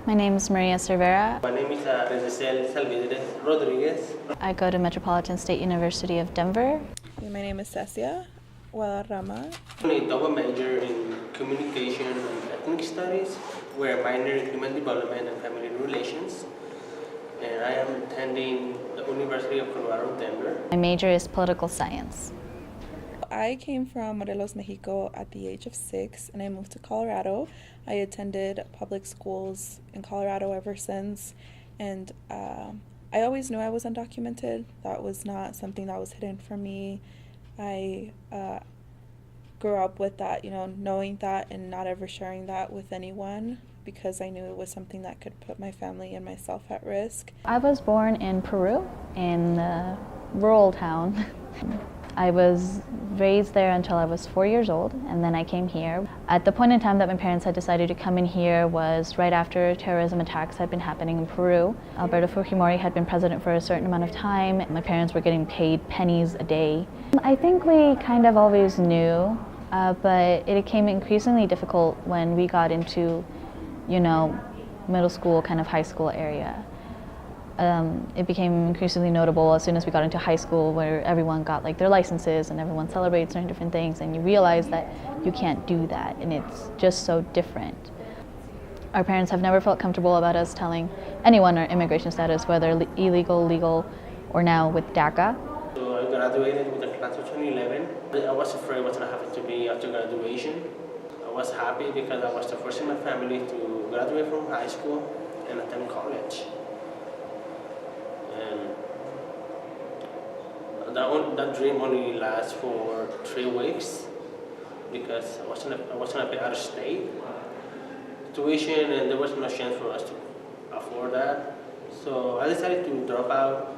My name is Maria Cervera. My name is Resicel Salvador Rodriguez. I go to Metropolitan State University of Denver. My name is Cecia Guadarrama. I'm a double major in communication and ethnic studies, where a minor in human development and family relations. And I am attending the University of Colorado, Denver. My major is political science. I came from Morelos, Mexico at the age of 6, and I moved to Colorado. I attended public schools in Colorado ever since, and I always knew I was undocumented. That was not something that was hidden from me. I grew up with that, knowing that and not ever sharing that with anyone, because I knew it was something that could put my family and myself at risk. I was born in Peru, in a rural town. I was raised there until I was 4 years old, and then I came here. At the point in time that my parents had decided to come in here was right after terrorism attacks had been happening in Peru. Alberto Fujimori had been president for a certain amount of time. My parents were getting paid pennies a day. I think we kind of always knew, but it became increasingly difficult when we got into, middle school, kind of high school area. It became increasingly notable as soon as we got into high school, where everyone got their licenses and everyone celebrates certain different things, and you realize that you can't do that, and it's just so different. Our parents have never felt comfortable about us telling anyone our immigration status, whether illegal, legal, or now with DACA. So I graduated with the class of 2011. I was afraid what's going to happen to me after graduation. I was happy because I was the first in my family to graduate from high school and attend college. That dream only lasts for 3 weeks because I was gonna pay out of state tuition, and there was no chance for us to afford that. So I decided to drop out.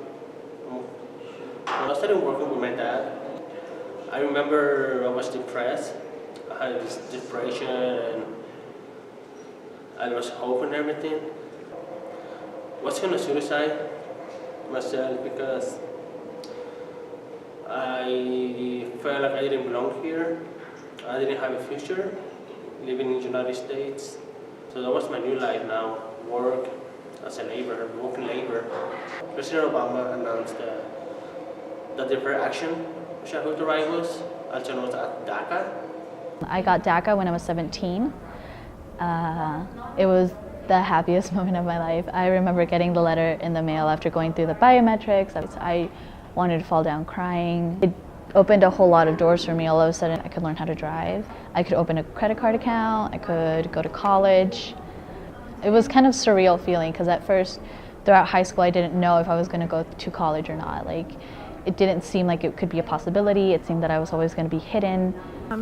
I started working with my dad. I remember I was depressed. I had this depression, and I lost hope and everything. I was gonna suicide myself because I felt like I didn't belong here. I didn't have a future living in the United States. So that was my new life now, work as a laborer, working labor. President Obama announced the Deferred Action Childhood Arrivals, also known as DACA. I got DACA when I was 17. It was the happiest moment of my life. I remember getting the letter in the mail after going through the biometrics. I wanted to fall down crying. It opened a whole lot of doors for me. All of a sudden, I could learn how to drive. I could open a credit card account. I could go to college. It was kind of surreal feeling because at first, throughout high school, I didn't know if I was going to go to college or not. It didn't seem like it could be a possibility. It seemed that I was always going to be hidden.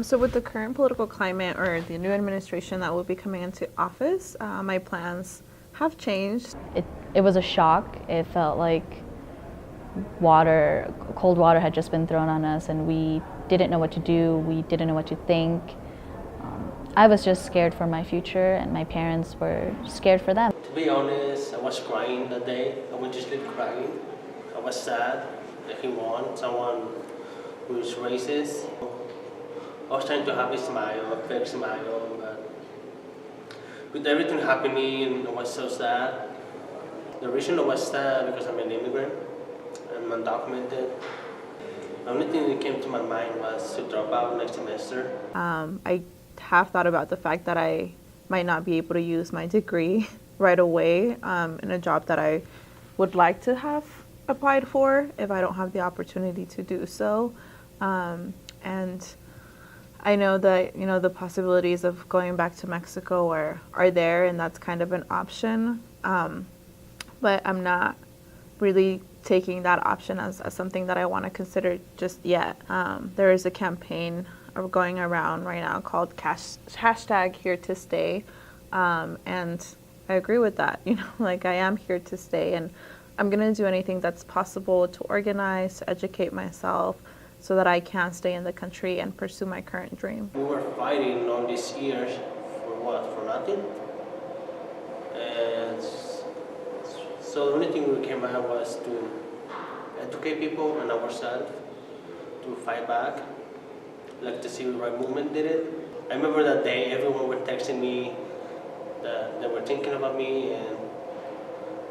So with the current political climate or the new administration that will be coming into office, my plans have changed. It was a shock. It felt like cold water had just been thrown on us, and we didn't know what to do. We didn't know what to think. I was just scared for my future, and my parents were scared for them. To be honest, I was crying that day. I would just sleep crying. I was sad that he won, someone who is racist. I was trying to have a smile, a fake smile, but with everything happening, I was so sad. The reason I was sad because I'm an immigrant. I'm undocumented. The only thing that came to my mind was to drop out next semester. I have thought about the fact that I might not be able to use my degree right away in a job that I would like to have applied for if I don't have the opportunity to do so. And I know that, the possibilities of going back to Mexico are there, and that's kind of an option. But I'm not really taking that option as something that I want to consider just yet. There is a campaign going around right now called hashtag Here to Stay, and I agree with that. I am here to stay, and I'm going to do anything that's possible to organize, to educate myself, so that I can stay in the country and pursue my current dream. We were fighting all these years for what? For nothing? And so the only thing we came out was to educate people and ourselves to fight back, like the civil rights movement did it. I remember that day everyone was texting me that they were thinking about me, and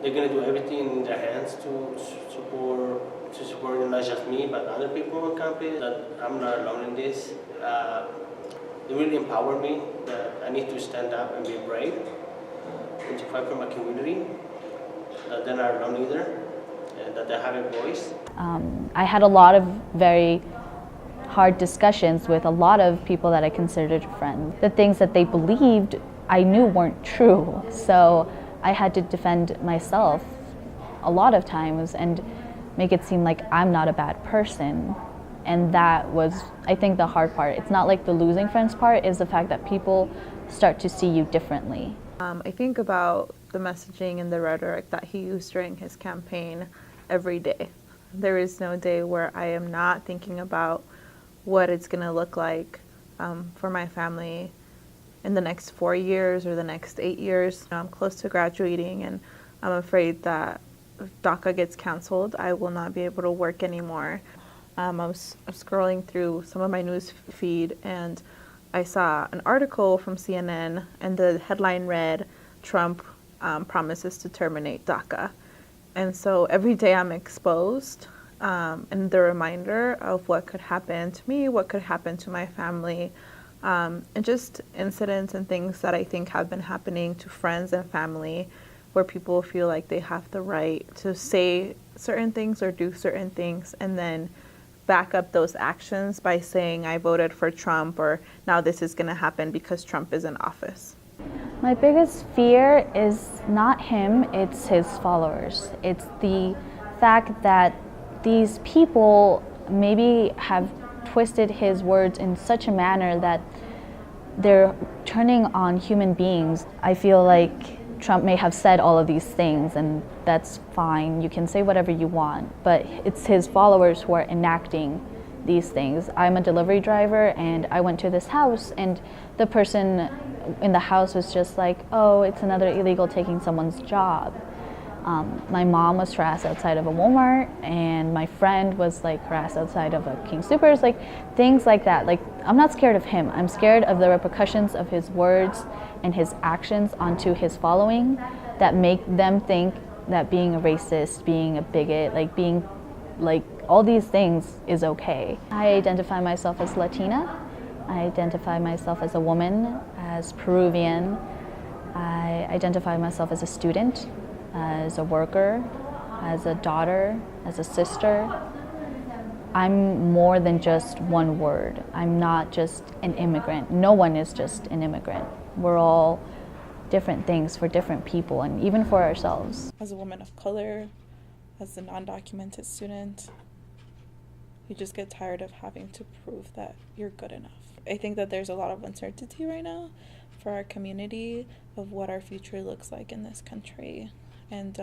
they're gonna do everything in their hands to support not just me but other people on campus. That I'm not alone in this. They really empower me that I need to stand up and be brave and to fight for my community. That they're not alone either, and that they have a voice. I had a lot of very hard discussions with a lot of people that I considered friends. The things that they believed I knew weren't true, so I had to defend myself a lot of times and make it seem like I'm not a bad person. And that was, I think, the hard part. It's not like the losing friends part, is the fact that people start to see you differently. I think about the messaging and the rhetoric that he used during his campaign every day. There is no day where I am not thinking about what it's going to look like for my family in the next 4 years or the next 8 years. I'm close to graduating, and I'm afraid that if DACA gets canceled, I will not be able to work anymore. I was scrolling through some of my news feed, and I saw an article from CNN, and the headline read, "Trump promises to terminate DACA." And so every day I'm exposed, and the reminder of what could happen to me, what could happen to my family, and just incidents and things that I think have been happening to friends and family, where people feel like they have the right to say certain things or do certain things, and then back up those actions by saying, I voted for Trump, or now this is going to happen because Trump is in office. My biggest fear is not him, it's his followers. It's the fact that these people maybe have twisted his words in such a manner that they're turning on human beings. I feel like Trump may have said all of these things, and that's fine. You can say whatever you want, but it's his followers who are enacting these things. I'm a delivery driver, and I went to this house, and the person in the house was just like, oh, it's another illegal taking someone's job. My mom was harassed outside of a Walmart, and my friend was like harassed outside of a King Soopers, like things like that. Like, I'm not scared of him. I'm scared of the repercussions of his words and his actions onto his following that make them think that being a racist, being a bigot, like being like all these things is okay. I identify myself as Latina. I identify myself as a woman, as Peruvian. I identify myself as a student, as a worker, as a daughter, as a sister. I'm more than just one word. I'm not just an immigrant. No one is just an immigrant. We're all different things for different people, and even for ourselves. As a woman of color, as a non-documented student, you just get tired of having to prove that you're good enough. I think that there's a lot of uncertainty right now for our community of what our future looks like in this country. And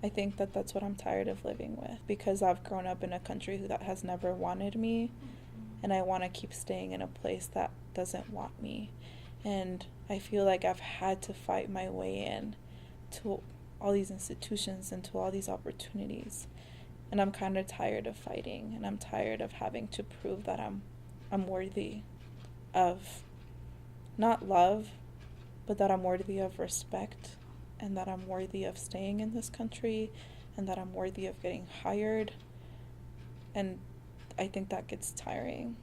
I think that that's what I'm tired of living with, because I've grown up in a country that has never wanted me, and I want to keep staying in a place that doesn't want me. And I feel like I've had to fight my way in to all these institutions and to all these opportunities. And I'm kind of tired of fighting, and I'm tired of having to prove that I'm worthy of not love, but that I'm worthy of respect, and that I'm worthy of staying in this country, and that I'm worthy of getting hired. And I think that gets tiring.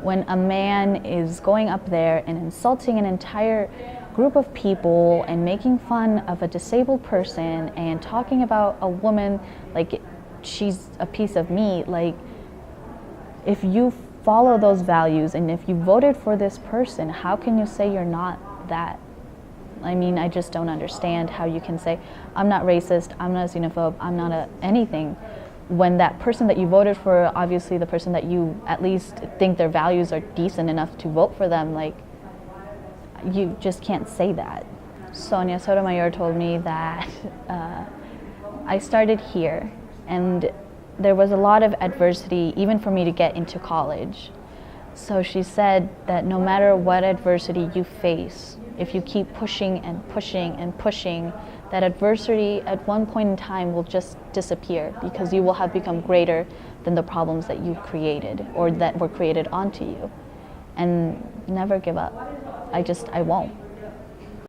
When a man is going up there and insulting an entire group of people and making fun of a disabled person and talking about a woman like she's a piece of meat, like, if you follow those values and if you voted for this person, how can you say you're not that? I mean, I just don't understand how you can say, I'm not racist, I'm not a xenophobe, I'm not anything, when that person that you voted for, obviously the person that you at least think their values are decent enough to vote for them, like, you just can't say that. Sonia Sotomayor told me that I started here, and there was a lot of adversity even for me to get into college. So she said that no matter what adversity you face, if you keep pushing and pushing and pushing, that adversity at one point in time will just disappear, because you will have become greater than the problems that you created or that were created onto you. And never give up. I won't.